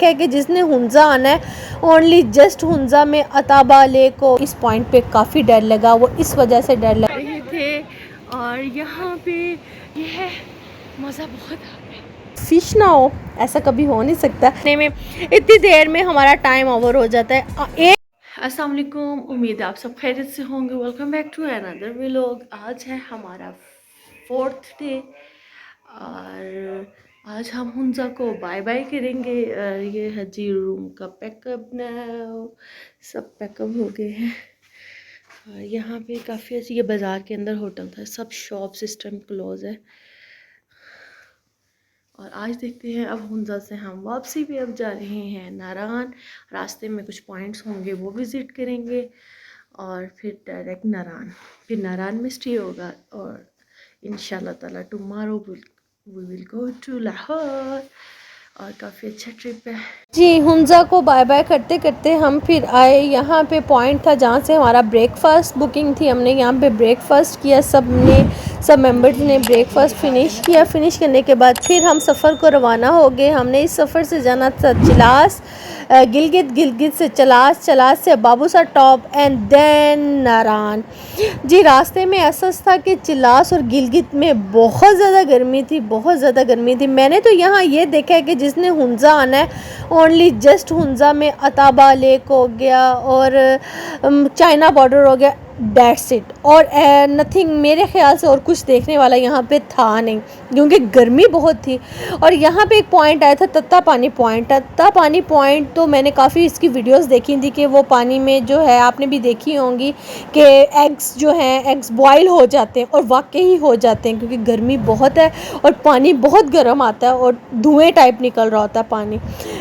देखा है कि जिसने हुंजा आना है ओनली जस्ट हुंजा में अताबा ले को इस पॉइंट पे काफ़ी डर लगा, वो इस वजह से डर लग रहे थे। और यहाँ पे यह मज़ा बहुत आ गया। फिश ना हो ऐसा कभी हो नहीं सकता, में इतनी देर में हमारा टाइम ओवर हो जाता है। अस्सलाम वालेकुम, उम्मीद है आप सब खैरियत से होंगे। Welcome back to another vlog. आज है हमारा 4th डे और आज हम हुंजा को बाय बाय करेंगे। ये है जी रूम का पैकअप नाउ, सब पैकअप हो गए हैं। और यहाँ पे काफ़ी अच्छी, ये बाज़ार के अंदर होटल था, सब शॉप सिस्टम क्लोज है। और आज देखते हैं अब हुंजा से हम वापसी भी अब जा रहे हैं नारान। रास्ते में कुछ पॉइंट्स होंगे वो विज़िट करेंगे और फिर डायरेक्ट नारान, फिर नारान में स्टे होगा और इंशाल्लाह ताला tomorrow we will go to Lahore. और काफ़ी अच्छा ट्रिप है जी। हुंजा को बाय बाय करते करते हम फिर आए, यहाँ पे पॉइंट था जहाँ से हमारा ब्रेकफास्ट बुकिंग थी। हमने यहाँ पे ब्रेकफास्ट किया, सब मेंबर्स ने ब्रेकफास्ट फिनिश किया। फिनिश करने के बाद फिर हम सफ़र को रवाना हो गए। हमने इस सफ़र से जाना था चिलास, गिलगित से चलास से बाबूसा टॉप एंड देन नारान जी। रास्ते में ऐसा था कि चिलास और गिलगित में बहुत ज़्यादा गर्मी थी। मैंने तो यहाँ ये देखा है कि जिसने हुंजा आना है ओनली जस्ट हुंजा में अताबा लेक हो गया और चाइना बॉर्डर हो गया, दैट्स इट। और नथिंग, मेरे ख्याल से और कुछ देखने वाला यहाँ पे था नहीं क्योंकि गर्मी बहुत थी। और यहाँ पे एक पॉइंट आया था तत्ता पानी पॉइंट। तो मैंने काफ़ी इसकी वीडियोस देखी थी कि वो पानी में जो है, आपने भी देखी होंगी कि एग्स जो हैं एग्स बॉयल हो जाते हैं और वाकई ही हो जाते हैं क्योंकि गर्मी बहुत है और पानी बहुत गर्म आता है और धुएँ टाइप निकल रहा होता है पानी।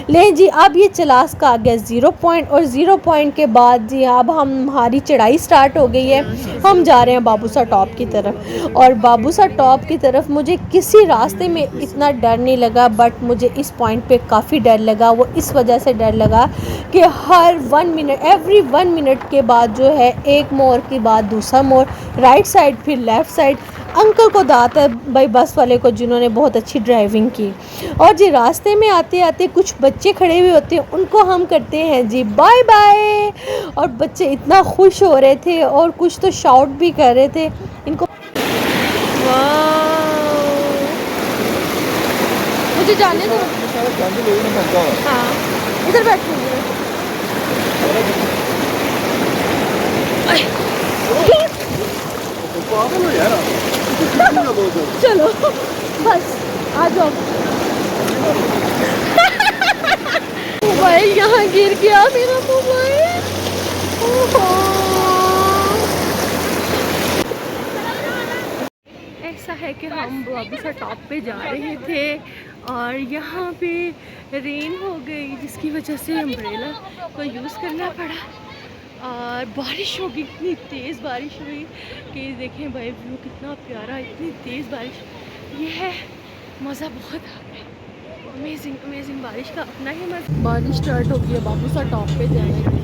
ले जी, अब ये चलास का आ गया 0 पॉइंट और 0 पॉइंट के बाद जी अब हमारी चढ़ाई स्टार्ट हो गई है। हम जा रहे हैं बाबूसा टॉप की तरफ और बाबूसा टॉप की तरफ मुझे किसी रास्ते में इतना डर नहीं लगा, बट मुझे इस पॉइंट पे काफ़ी डर लगा। वो इस वजह से डर लगा कि हर 1 मिनट, एवरी 1 मिनट के बाद जो है एक मोड़ के बाद दूसरा मोड़, राइट साइड फिर लेफ़्ट साइड। अंकल को दात है भाई बस वाले को, जिन्होंने बहुत अच्छी ड्राइविंग की। और जी रास्ते में आते आते कुछ बच्चे खड़े हुए होते हैं, उनको हम करते हैं जी बाय बाय। और बच्चे इतना खुश हो रहे थे और कुछ तो शाउट भी कर रहे थे इनको। मुझे जाने दो, हाँ इधर बैठूंगी। चलो बस आ जाओ। मोबाइल यहाँ गिर गया, मेरा मोबाइल। ऐसा है कि हम बाबूसा टॉप पे जा रहे थे और यहाँ पे रेन हो गई जिसकी वजह से अम्ब्रेला को यूज़ करना पड़ा और बारिश हो गई, इतनी तेज़ बारिश हुई कि देखें भाई व्यू कितना प्यारा, इतनी तेज़ बारिश। ये है मज़ा बहुत आ गया, अमेजिंग बारिश का अपना ही मज़ा। बारिश स्टार्ट हो गई है बाबूसा टॉप पे जाने की।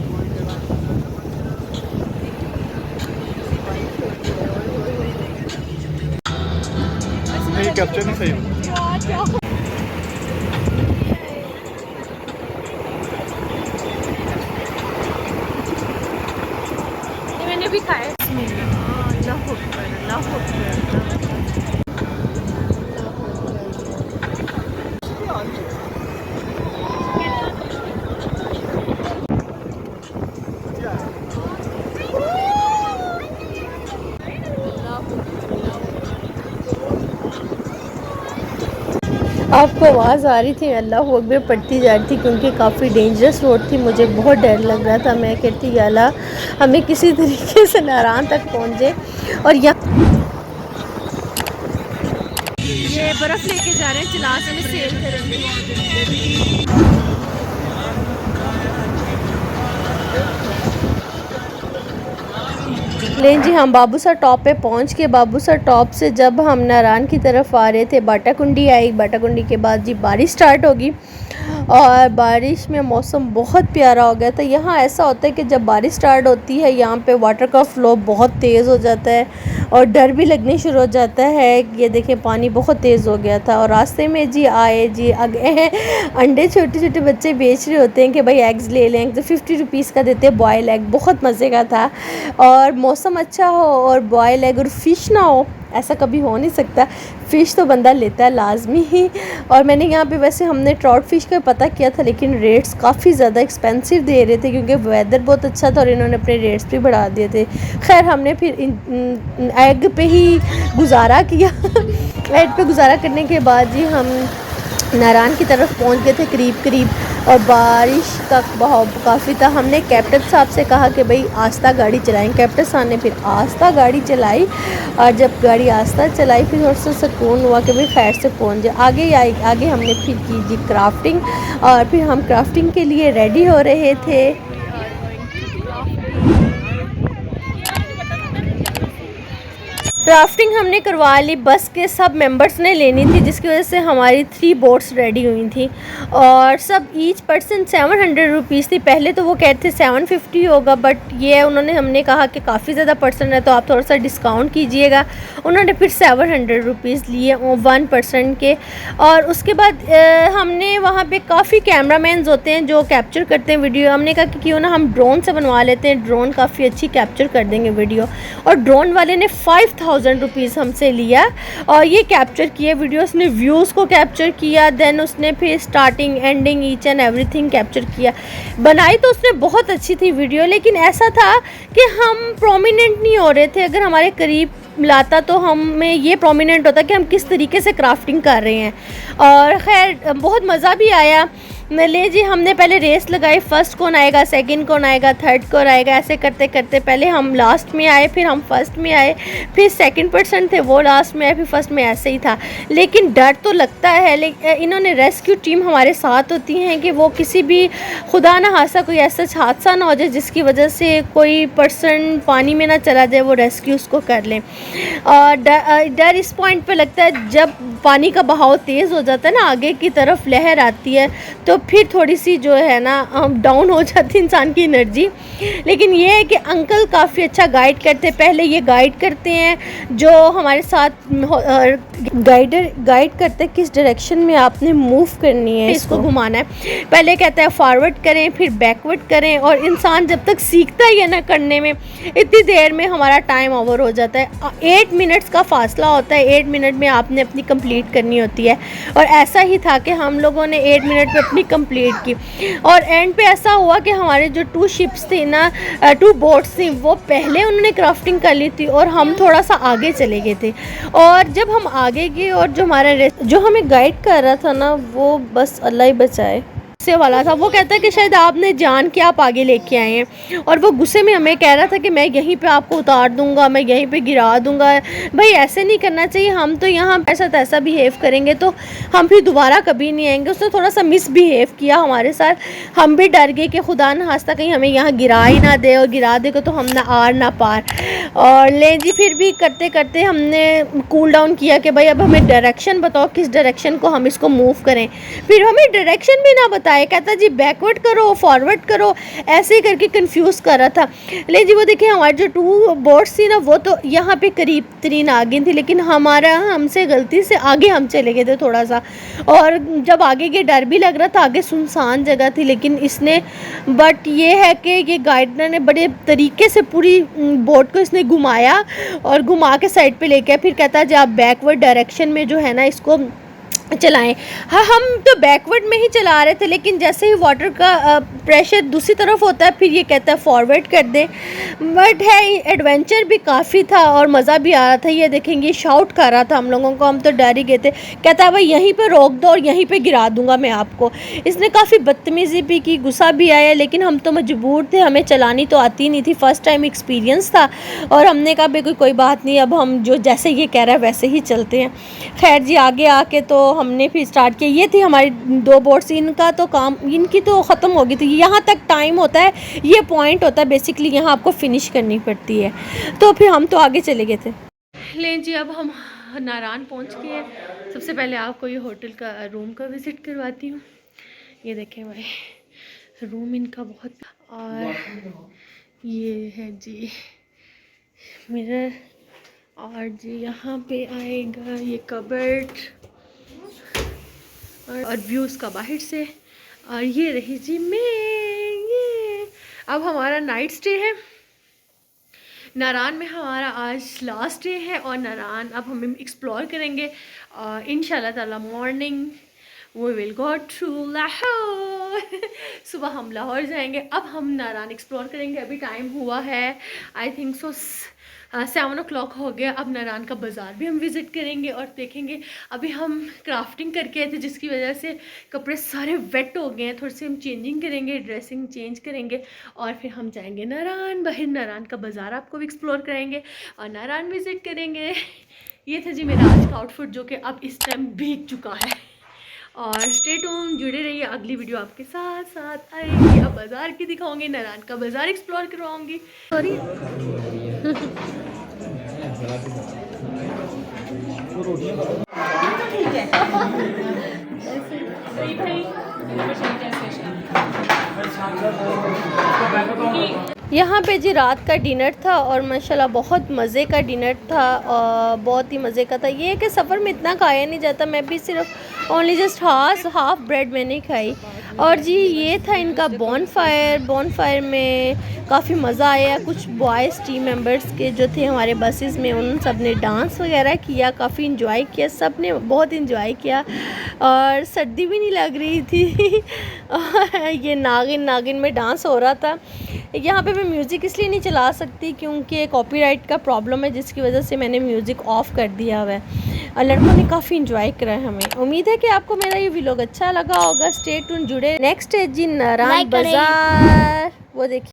कैप्चर नहीं सही। मैंने भी खाया। आपको आवाज़ आ रही थी, अल्लाह अकबर पढ़ती जा रही थी क्योंकि काफ़ी डेंजरस रोड थी। मुझे बहुत डर लग रहा था। मैं कहती या अल्लाह हमें किसी तरीके से नारान तक पहुँचे। और ये बर्फ़ लेके जा रहे हैं, चिलास में सेल करेंगे। लें जी, हम बाबूसर टॉप पे पहुंच के बाबूसर टॉप से जब हम नारान की तरफ आ रहे थे, बाटाकुंडी आई। बाटाकुंडी के बाद जी बारिश स्टार्ट होगी और बारिश में मौसम बहुत प्यारा हो गया था। यहाँ ऐसा होता है कि जब बारिश स्टार्ट होती है यहाँ पे वाटर का फ़्लो बहुत तेज़ हो जाता है और डर भी लगने शुरू हो जाता है। ये देखें पानी बहुत तेज़ हो गया था और रास्ते में जी आए जी आगे अंडे छोटे छोटे बच्चे बेच रहे होते हैं कि भाई एग्स ले लें, तो 50 रुपीज़ का देते हैं बॉयल एग, बहुत मज़े का था। और मौसम अच्छा हो और बॉयल एग और फ़िश ना हो, ऐसा कभी हो नहीं सकता। फ़िश तो बंदा लेता है लाजमी ही। और मैंने यहाँ पे वैसे हमने ट्राउट फ़िश का पता किया था, लेकिन रेट्स काफ़ी ज़्यादा एक्सपेंसिव दे रहे थे क्योंकि वेदर बहुत अच्छा था और इन्होंने अपने रेट्स भी बढ़ा दिए थे। खैर हमने फिर एग पे ही गुजारा किया एग पे गुजारा करने के बाद जी हम नारान की तरफ पहुँच गए थे करीब और बारिश का बहाव काफ़ी था। हमने कैप्टन साहब से कहा कि भाई आस्ता गाड़ी चलाएं। कैप्टन साहब ने फिर आस्ता गाड़ी चलाई और जब गाड़ी आस्ता चलाई फिर थोड़ा सा सुकून हुआ कि भाई खैर से पहुंच जाए। आगे हमने फिर की जी क्राफ्टिंग और फिर हम क्राफ्टिंग के लिए रेडी हो रहे थे। क्राफ्टिंग हमने करवा ली, बस के सब मेंबर्स ने लेनी थी जिसकी वजह से हमारी 3 बोट्स रेडी हुई थी और सब ईच पर्सन 700 रुपीज़ थी। पहले तो वो कहते थे 750 होगा, बट ये हमने कहा कि काफ़ी ज़्यादा पर्सन है तो आप थोड़ा सा डिस्काउंट कीजिएगा। उन्होंने फिर 700 रुपीज़ लिए 1 पर्सन के। और उसके बाद हमने वहाँ पे काफ़ी कैमरामैन्स होते हैं जो कैप्चर करते हैं वीडियो। हमने कहा कि क्यों ना हम ड्रोन से बनवा लेते हैं, ड्रोन काफ़ी अच्छी कैप्चर कर देंगे वीडियो। और ड्रोन वाले ने 5000 रुपीज़ हमसे लिया और ये कैप्चर किया वीडियो। उसने व्यूज़ को कैप्चर किया, देन उसने फिर starting ending each and everything capture किया। बनाई तो उसने बहुत अच्छी थी वीडियो, लेकिन ऐसा था कि हम प्रोमिनेंट नहीं हो रहे थे। अगर हमारे करीब लाता तो हमें ये प्रोमिनेंट होता कि हम किस तरीके से क्राफ्टिंग कर रहे हैं। और खैर बहुत मज़ा भी आया। ले जी हमने पहले रेस लगाई, फर्स्ट कौन आएगा, सेकंड कौन आएगा, थर्ड कौन आएगा, ऐसे करते करते पहले हम लास्ट में आए, फिर हम फर्स्ट में आए, फिर सेकंड पर्सन थे वो लास्ट में आए, फिर फर्स्ट में, ऐसे ही था। लेकिन डर तो लगता है। लेकिन इन्होंने रेस्क्यू टीम हमारे साथ होती हैं कि वो किसी भी खुदा ना हादसा कोई ऐसा हादसा ना हो जाए जिसकी वजह से कोई पर्सन पानी में ना चला जाए, वो रेस्क्यू उसको कर लें। और डर इस पॉइंट पे लगता है जब पानी का बहाव तेज़ हो जाता है ना, आगे की तरफ लहर आती है तो फिर थोड़ी सी जो है ना डाउन हो जाती है इंसान की एनर्जी। लेकिन ये है कि अंकल काफ़ी अच्छा गाइड करते हैं। पहले ये गाइड करते हैं जो हमारे साथ गाइड करते हैं किस डायरेक्शन में आपने मूव करनी है, इसको घुमाना है। पहले कहता है फॉरवर्ड करें, फिर बैकवर्ड करें। और इंसान जब तक सीखता ही है ना करने में, इतनी देर में हमारा टाइम ओवर हो जाता है। 8 मिनट्स का फासला होता है, 8 मिनट में आपने अपनी कंप्लीट करनी होती है। और ऐसा ही था कि हम लोगों ने 8 मिनट में अपनी कंप्लीट की। और एंड पे ऐसा हुआ कि हमारे जो 2 शिप्स थी ना, 2 बोट्स थी, वो पहले उन्होंने क्राफ्टिंग कर ली थी और हम थोड़ा सा आगे चले गए थे। और जब हम आगे गए और जो हमें गाइड कर रहा था ना, वो बस अल्लाह ही बचाए गुस्से वाला था। वो कहता है कि शायद आपने जान के आप आगे लेके आए हैं, और वो गुस्से में हमें कह रहा था कि मैं यहीं पे आपको उतार दूंगा, मैं यहीं पे गिरा दूंगा। भाई ऐसे नहीं करना चाहिए, हम तो यहाँ ऐसा तैसा बिहेव करेंगे तो हम फिर दोबारा कभी नहीं आएंगे। उसने थोड़ा सा मिसबिहेव किया हमारे साथ। हम भी डर गए कि खुदा न खास्ता कहीं हमें यहाँ गिरा ही ना दे, और गिरा देगा तो हम ना आर ना पार। और ले जी फिर भी करते करते हमने कूल डाउन किया कि भाई अब हमें डायरेक्शन बताओ, किस डायरेक्शन को हम इसको मूव करें। फिर हमें डायरेक्शन भी ना बताया, कहता जी बैकवर्ड करो, फॉरवर्ड करो, ऐसे ही करके कंफ्यूज कर रहा था। ले जी वो देखिए हमारी जो 2 बोट्स थी ना, वो तो यहाँ पे करीब 3 आगे थी, लेकिन हमसे गलती से आगे हम चले गए थे थोड़ा सा। और जब आगे के डर भी लग रहा था, आगे सुनसान जगह थी, लेकिन इसने बट ये है कि ये गाइडर ने बड़े तरीके से पूरी बोट को इसने घुमाया और घुमा के साइड पे लेके, फिर कहता जी आप बैकवर्ड डायरेक्शन में जो है ना इसको चलाएं। हाँ हम तो बैकवर्ड में ही चला रहे थे, लेकिन जैसे ही वाटर का प्रेशर दूसरी तरफ होता है फिर ये कहता है फॉरवर्ड कर दे। बट है एडवेंचर भी काफ़ी था और मज़ा भी आ रहा था। ये देखेंगे शाउट कर रहा था हम लोगों को, हम तो डर ही गए थे। कहता है भाई यहीं पे रोक दो और यहीं पे गिरा दूंगा मैं आपको। इसने काफ़ी बदतमीज़ी भी की, गुस्सा भी आया, लेकिन हम तो मजबूर थे, हमें चलानी तो आती नहीं थी, फर्स्ट टाइम एक्सपीरियंस था। और हमने कहा भाई कोई बात नहीं, अब हम जो जैसे ये कह रहा है वैसे ही चलते हैं। खैर जी आगे आके तो हमने फिर स्टार्ट किया। ये थी हमारी 2 बोट्स, इनका तो काम, इनकी तो ख़त्म हो गई थी। यहाँ तक टाइम होता है, ये पॉइंट होता है बेसिकली, यहाँ आपको फ़िनिश करनी पड़ती है। तो फिर हम तो आगे चले गए थे। लें जी, अब हम नारान पहुँच गए हैं। सबसे पहले आपको ये होटल का रूम का विज़िट करवाती हूँ। ये देखें भाई, रूम इनका बहुत, और ये है जी मिरर, और जी यहाँ पे आएगा ये कबर्ड, और व्यू उसका बाहर से, और ये रही जी ये। अब हमारा नाइट स्टे है नारान में, हमारा आज लास्ट डे है, और नारान अब हम एक्सप्लोर करेंगे इंशाल्लाह ताला। Morning we will go to Lahore सुबह हम लाहौर जाएंगे। अब हम नारान एक्सप्लोर करेंगे। अभी टाइम हुआ है आई थिंक सो 7 o'clock हो गया। अब नारान का बाज़ार भी हम विज़िट करेंगे और देखेंगे। अभी हम क्राफ्टिंग करके आए थे, जिसकी वजह से कपड़े सारे वेट हो गए हैं। थोड़ी सी हम चेंजिंग करेंगे, ड्रेसिंग चेंज करेंगे, और फिर हम जाएंगे नारान। बाहर नारान का बाज़ार आपको भी एक्सप्लोर कराएंगे और नारान विज़िट करेंगे। ये था जी मेरा आज का आउटफिट, जो कि अब इस टाइम भीग चुका है। और स्टे ट्यून, जुड़े रहिए, अगली वीडियो आपके साथ साथ आएगी। अब बाज़ार की दिखाऊंगी, नारान का बाज़ार एक्सप्लोर करवाऊंगी। सॉरी यहाँ पे जी रात का डिनर था, और माशाल्लाह बहुत मज़े का डिनर था, और बहुत ही मज़े का था। ये है कि सफ़र में इतना खाया नहीं जाता, मैं भी सिर्फ ओनली जस्ट हाफ ब्रेड मैंने खाई। और जी ये था इनका बॉनफायर में काफ़ी मज़ा आया। कुछ बॉयज़ टीम मेंबर्स के जो थे हमारे बसेस में, उन सब ने डांस वगैरह किया, काफ़ी इंजॉय किया, सब ने बहुत इंजॉय किया, और सर्दी भी नहीं लग रही थी। और ये नागिन में डांस हो रहा था। यहाँ पे मैं म्यूज़िक इसलिए नहीं चला सकती क्योंकि कॉपीराइट का प्रॉब्लम है, जिसकी वजह से मैंने म्यूज़िक ऑफ़ कर दिया हुआ है। और लड़कों ने काफ़ी इंजॉय करा है। हमें उम्मीद है कि आपको मेरा ये व्लॉग अच्छा लगा होगा। स्टे ट्यून, जुड़े। नेक्स्ट है जी नारान बाज़ार, वो देखिए।